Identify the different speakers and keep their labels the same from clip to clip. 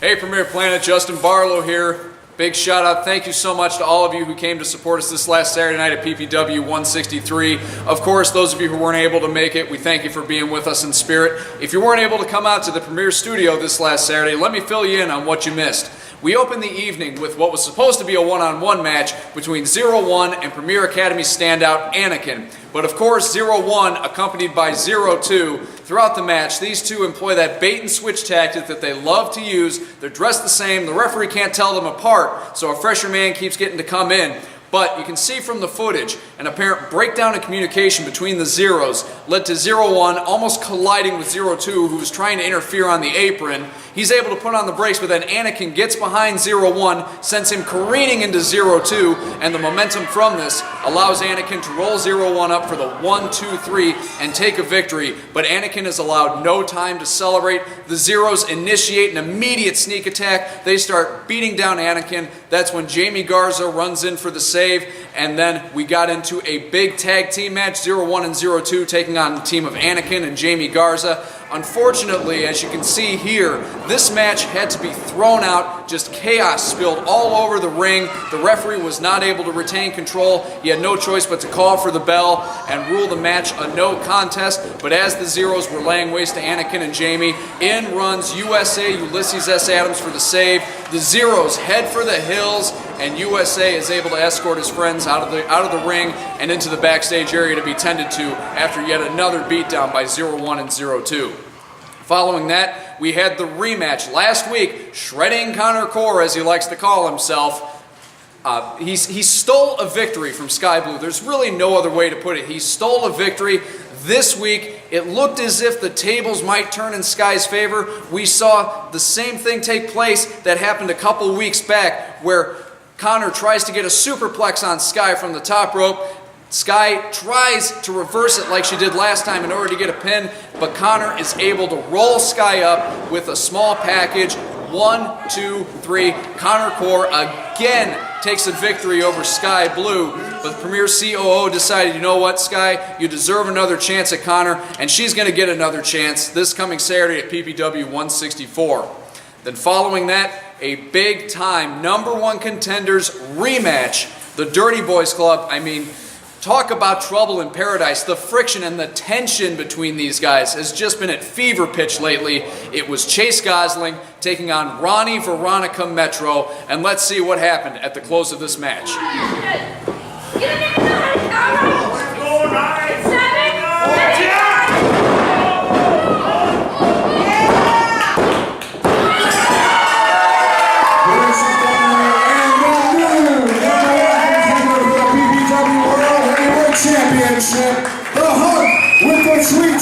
Speaker 1: Hey Premier Planet, Justin Barlow here. Big shout out, thank you so much to all of you who came to support us this last Saturday night at PPW 163. Of course, those of you who weren't able to make it, we thank you for being with us in spirit. If you weren't able to come out to the Premier Studio this last Saturday, let me fill you in on what you missed. We opened the evening with what was supposed to be a one-on-one match between 0-1 and Premier Academy standout Anakin. But of course, 0-1 accompanied by 0-2. Throughout the match, these two employ that bait and switch tactic that they love to use. They're dressed the same, the referee can't tell them apart, so a fresher man keeps getting to come in. But you can see from the footage, an apparent breakdown in communication between the Zeros led to 0-1 almost colliding with 0-2, who was trying to interfere on the apron. He's able to put on the brakes, but then Anakin gets behind 0-1, sends him careening into 0-2, and the momentum from this allows Anakin to roll 0-1 up for the 1-2-3 and take a victory. But Anakin is allowed no time to celebrate. The Zeros initiate an immediate sneak attack. They start beating down Anakin. That's when Jamie Garza runs in for the save, and then we got into a big tag team match, 0-1 and 0-2, taking on the team of Anakin and Jamie Garza. Unfortunately, as you can see here, this match had to be thrown out. Just chaos spilled all over the ring. The referee was not able to retain control. He had no choice but to call for the bell and rule the match a no contest. But as the Zeros were laying waste to Anakin and Jamie, in runs USA Ulysses S. Adams for the save. The Zeros head for the hills, and USA is able to escort his friends out of the ring and into the backstage area to be tended to after yet another beatdown by 0-1 and 0-2. Following that, we had the rematch last week. Shredding Connor Core, as he likes to call himself, he stole a victory from Sky Blue. There's really no other way to put it. He stole a victory. This week, it looked as if the tables might turn in Sky's favor. We saw the same thing take place that happened a couple weeks back, where Connor tries to get a superplex on Sky from the top rope. Sky tries to reverse it like she did last time in order to get a pin, but Connor is able to roll Sky up with a small package. 1, 2, 3. Connor Core again takes a victory over Sky Blue, but the Premier COO decided, you know what, Sky, you deserve another chance at Connor, and she's going to get another chance this coming Saturday at PPW 164. Then following that, a big-time #1 contenders rematch. The Dirty Boys Club, I mean, talk about trouble in paradise. The friction and the tension between these guys has just been at fever pitch lately. It was Chase Gosling taking on Ronnie Veronica Metro, and let's see what happened at the close of this match.
Speaker 2: Championship, the Hunt with the Sweet.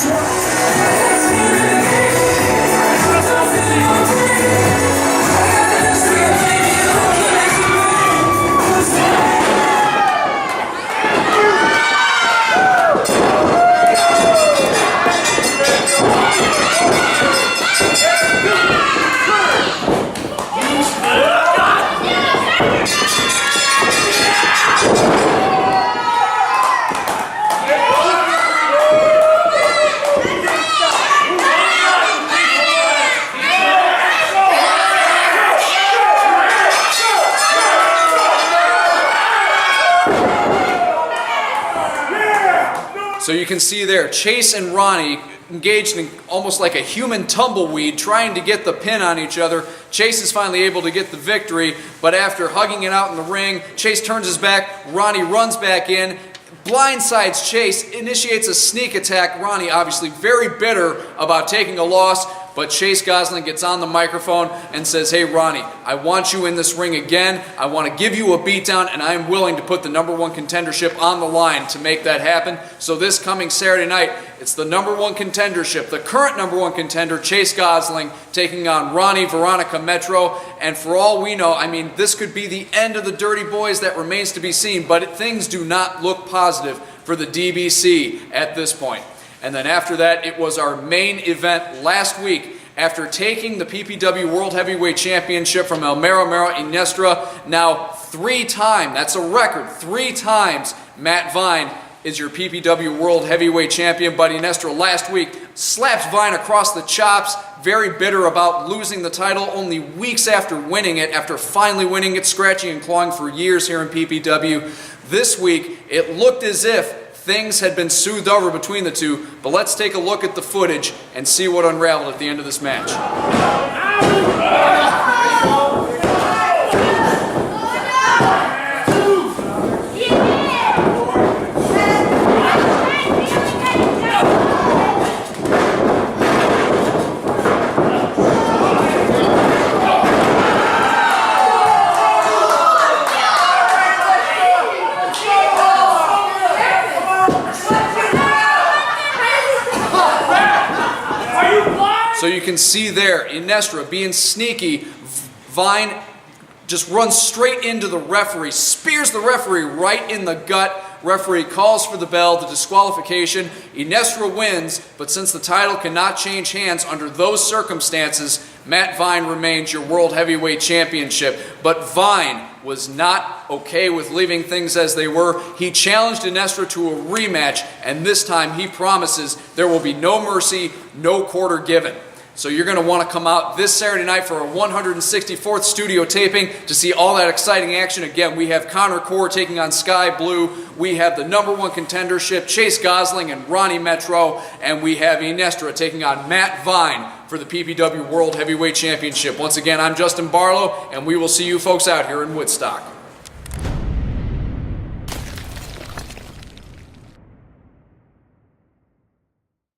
Speaker 1: So you can see there, Chase and Ronnie engaged in almost like a human tumbleweed, trying to get the pin on each other. Chase is finally able to get the victory, but after hugging it out in the ring, Chase turns his back, Ronnie runs back in, blindsides Chase, initiates a sneak attack. Ronnie obviously very bitter about taking a loss, but Chase Gosling gets on the microphone and says, hey Ronnie, I want you in this ring again. I want to give you a beatdown, and I'm willing to put the #1 contendership on the line to make that happen. So this coming Saturday night, it's the #1 contendership, the current #1 contender, Chase Gosling, taking on Ronnie Veronica Metro. And for all we know, I mean, this could be the end of the Dirty Boys. That remains to be seen, but things do not look positive for the DBC at this point. And then after that, it was our main event last week. After taking the PPW World Heavyweight Championship from El Mero Mero Inestra, now 3 times, that's a record, 3 times, Matt Vine is your PPW World Heavyweight Champion. But Inestra last week slaps Vine across the chops. very bitter about losing the title only weeks after winning it, after finally winning it, scratching and clawing for years here in PPW. This week, it looked as if things had been soothed over between the two, but let's take a look at the footage and see what unraveled at the end of this match. So you can see there, Inestra being sneaky. Vine just runs straight into the referee, spears the referee right in the gut. Referee calls for the bell, the disqualification. Inestra wins, but since the title cannot change hands under those circumstances, Matt Vine remains your World Heavyweight Championship. But Vine was not okay with leaving things as they were. He challenged Inestra to a rematch, and this time he promises there will be no mercy, no quarter given. So you're going to want to come out this Saturday night for our 164th studio taping to see all that exciting action. Again, we have Connor Core taking on Sky Blue. We have the #1 contendership, Chase Gosling and Ronnie Metro. And we have Inestra taking on Matt Vine for the PPW World Heavyweight Championship. Once again, I'm Justin Barlow, and we will see you folks out here in Woodstock.